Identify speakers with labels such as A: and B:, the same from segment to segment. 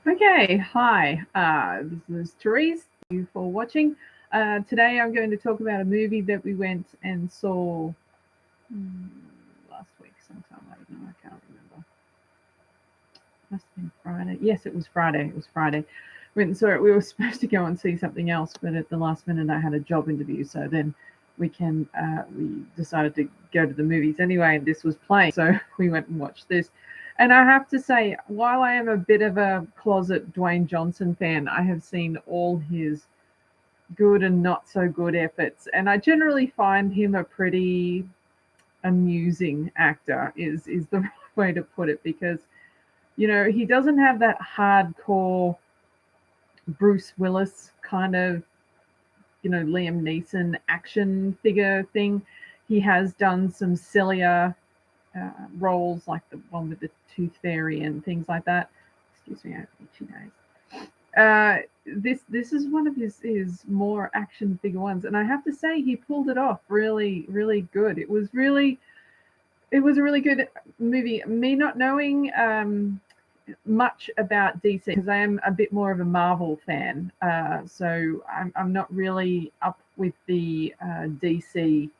A: Okay, hi. This is Therese. Thank you for watching. Today I'm going to talk about a movie that we went and saw mm, last week sometime. I don't know. I can't remember. Must have been Friday. Yes, it was Friday. It was Friday. We went and saw it. We were supposed to go and see something else, but at the last minute I had a job interview. So then we decided to go to the movies anyway, and this was playing. So we went and watched this. And I have to say, while I am a bit of a closet Dwayne Johnson fan, I have seen all his good and not so good efforts, and I generally find him a pretty amusing actor. Is the right way to put it, because he doesn't have that hardcore Bruce Willis kind of, Liam Neeson action figure thing. He has done some sillier roles, like the one with the tooth fairy and things like that. Excuse me, I have itchy nose. This is one of his more action figure ones, and I have to say he pulled it off really, really good. It was a really good movie. Me not knowing much about DC, because I am a bit more of a Marvel fan, so I'm not really up with the DC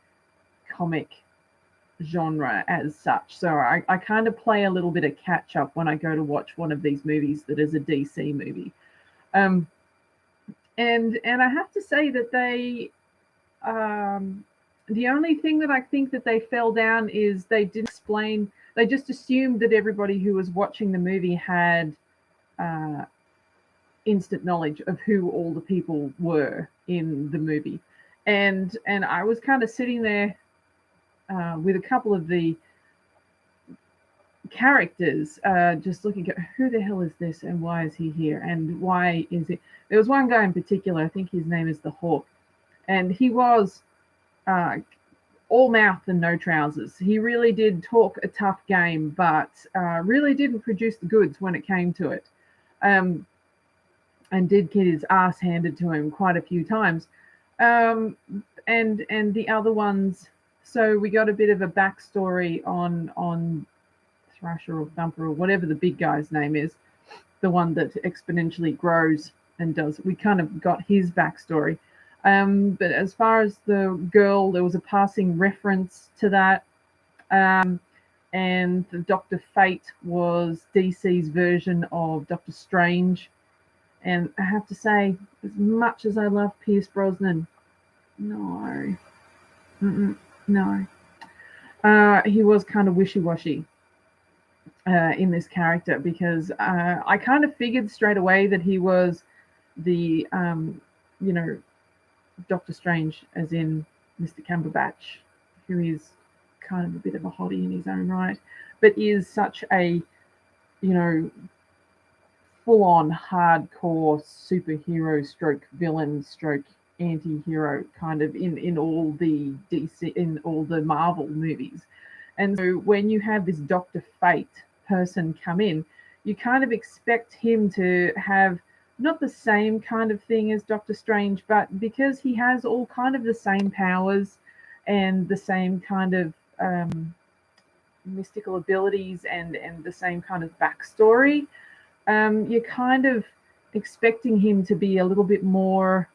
A: comic genre as such. So I kind of play a little bit of catch up when I go to watch one of these movies that is a DC movie. Um, and I have to say that um, the only thing that I think that they fell down is they didn't explain. They just assumed that everybody who was watching the movie had uh, instant knowledge of who all the people were in the movie, and I was kind of sitting there with a couple of the characters, just looking at who the hell is this and why is he here and why is it. There was one guy in particular, I think his name is the Hawk, and he was uh, all mouth and no trousers. He really did talk a tough game, but really didn't produce the goods when it came to it. Um, and did get his ass handed to him quite a few times. Um, and the other ones, so we got a bit of a backstory on Thrasher or Thumper or whatever the big guy's name is, the one that exponentially grows and does. We kind of got his backstory. But as far as the girl, there was a passing reference to that. And the Dr. Fate was DC's version of Doctor Strange. And I have to say, as much as I love Pierce Brosnan, no, no. He was kind of wishy-washy in this character, because I kind of figured straight away that he was the, you know, Doctor Strange, as in Mr. Cumberbatch, who is kind of a bit of a hottie in his own right, but is such a, you know, full on hardcore superhero stroke villain stroke anti-hero kind of in all the DC, in all the Marvel movies. And so when you have this Dr. Fate person come in, you kind of expect him to have not the same kind of thing as Doctor Strange, but because he has all kind of the same powers and the same kind of mystical abilities and the same kind of backstory, you're kind of expecting him to be a little bit more.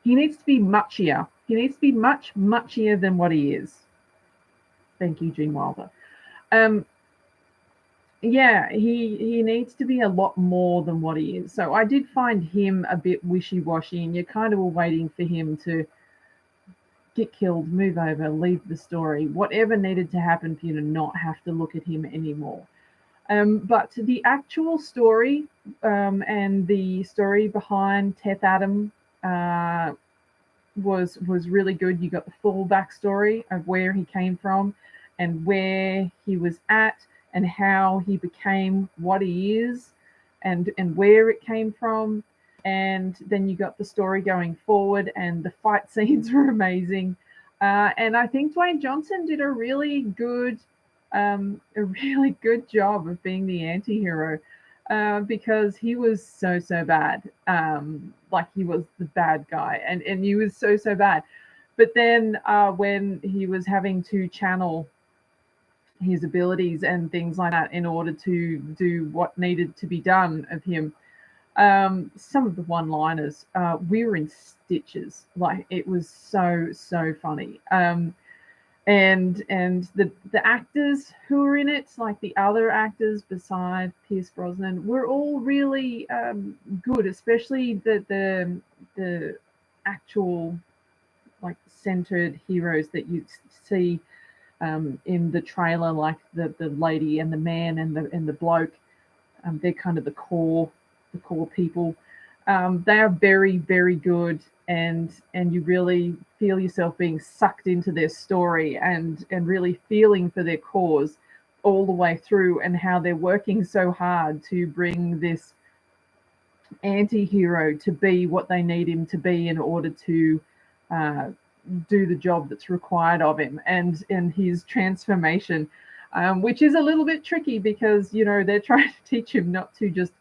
A: He needs to be muchier. He needs to be muchier than what he is. Thank you, Gene Wilder. Um, yeah, he needs to be a lot more than what he is. So I did find him a bit wishy-washy, and you kind of were waiting for him to get killed, move over, leave the story, whatever needed to happen for you to not have to look at him anymore. But the actual story, and the story behind Teth Adam, uh, was really good. You got the full backstory of where he came from and where he was at and how he became what he is, and where it came from. And then you got the story going forward, and the fight scenes were amazing. And I think Dwayne Johnson did a really good job of being the anti-hero, because he was so bad. Like, he was the bad guy, and he was so bad. But then when he was having to channel his abilities and things like that in order to do what needed to be done of him. Some of the one-liners, we were in stitches. Like, it was so funny. And the actors who were in it, like the other actors beside Pierce Brosnan, were all really good, especially the actual, like, centered heroes that you see in the trailer, like the lady and the man and the bloke. They're kind of the core people. They are very, very good, and you really feel yourself being sucked into their story and really feeling for their cause all the way through, and how they're working so hard to bring this anti-hero to be what they need him to be in order to do the job that's required of him, and his transformation, which is a little bit tricky because, you know, they're trying to teach him not to just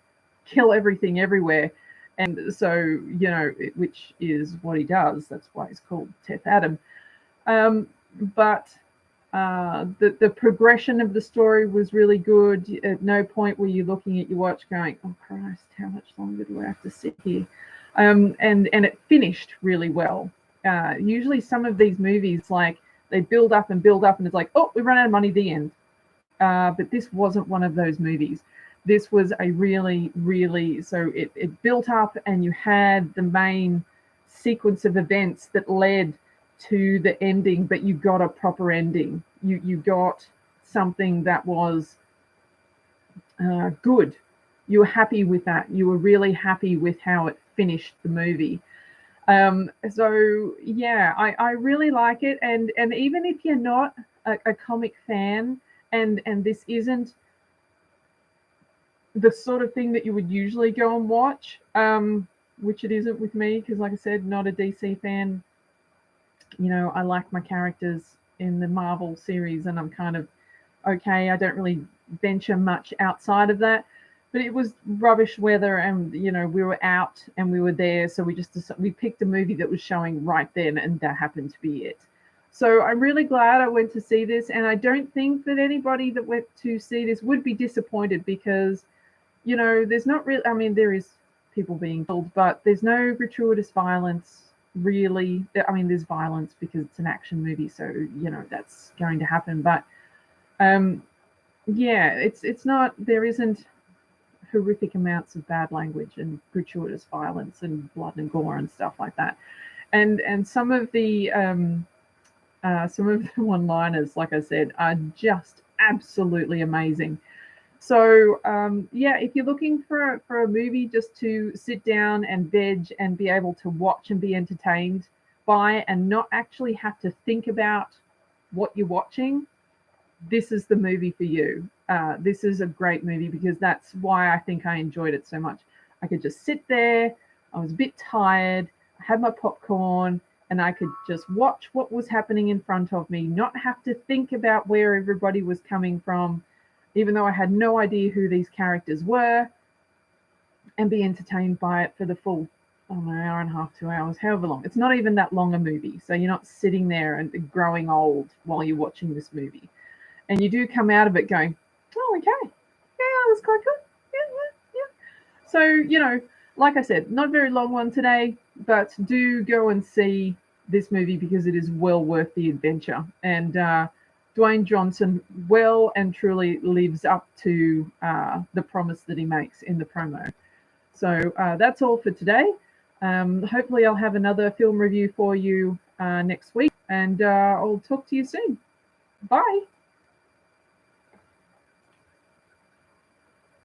A: kill everything everywhere. And so, you know, which is what he does. That's why he's called Teth Adam. But the progression of the story was really good. At no point were you looking at your watch going, "Oh Christ, how much longer do I have to sit here?" And it finished really well. Usually some of these movies, like, they build up and it's like, "Oh, we run out of money," the end. But this wasn't one of those movies. This was a really, so it built up, and you had the main sequence of events that led to the ending, but you got a proper ending. You got something that was good. You were happy with that. You were really happy with how it finished the movie. So yeah, I really like it. And even if you're not a comic fan, and this isn't the sort of thing that you would usually go and watch, which it isn't with me, because, like I said, not a DC fan. You know, I like my characters in the Marvel series, and I'm kind of okay. I don't really venture much outside of that. But it was rubbish weather, and, you know, we were out and we were there, so we picked a movie that was showing right then, and that happened to be it. So I'm really glad I went to see this, and I don't think that anybody that went to see this would be disappointed, because, you know, there's not really, I mean, there is people being killed, but there's no gratuitous violence, really. I mean, there's violence because it's an action movie, so, you know, that's going to happen. But yeah, it's not, there isn't horrific amounts of bad language and gratuitous violence and blood and gore and stuff like that. And some of the one-liners, like I said, are just absolutely amazing. So yeah, if you're looking for a movie just to sit down and veg and be able to watch and be entertained by, and not actually have to think about what you're watching, this is the movie for you. This is a great movie, because that's why I think I enjoyed it so much. I could just sit there. I was a bit tired. I had my popcorn, and I could just watch what was happening in front of me, not have to think about where everybody was coming from, even though I had no idea who these characters were, and be entertained by it for the full, an hour and a half, 2 hours, however long. It's not even that long a movie, so you're not sitting there and growing old while you're watching this movie. And you do come out of it going, "Oh, okay, yeah, that was quite good. Yeah. So, you know, like I said, not a very long one today, but do go and see this movie, because it is well worth the adventure. And Dwayne Johnson well and truly lives up to the promise that he makes in the promo. So that's all for today. Hopefully I'll have another film review for you next week, and I'll talk to you soon. Bye.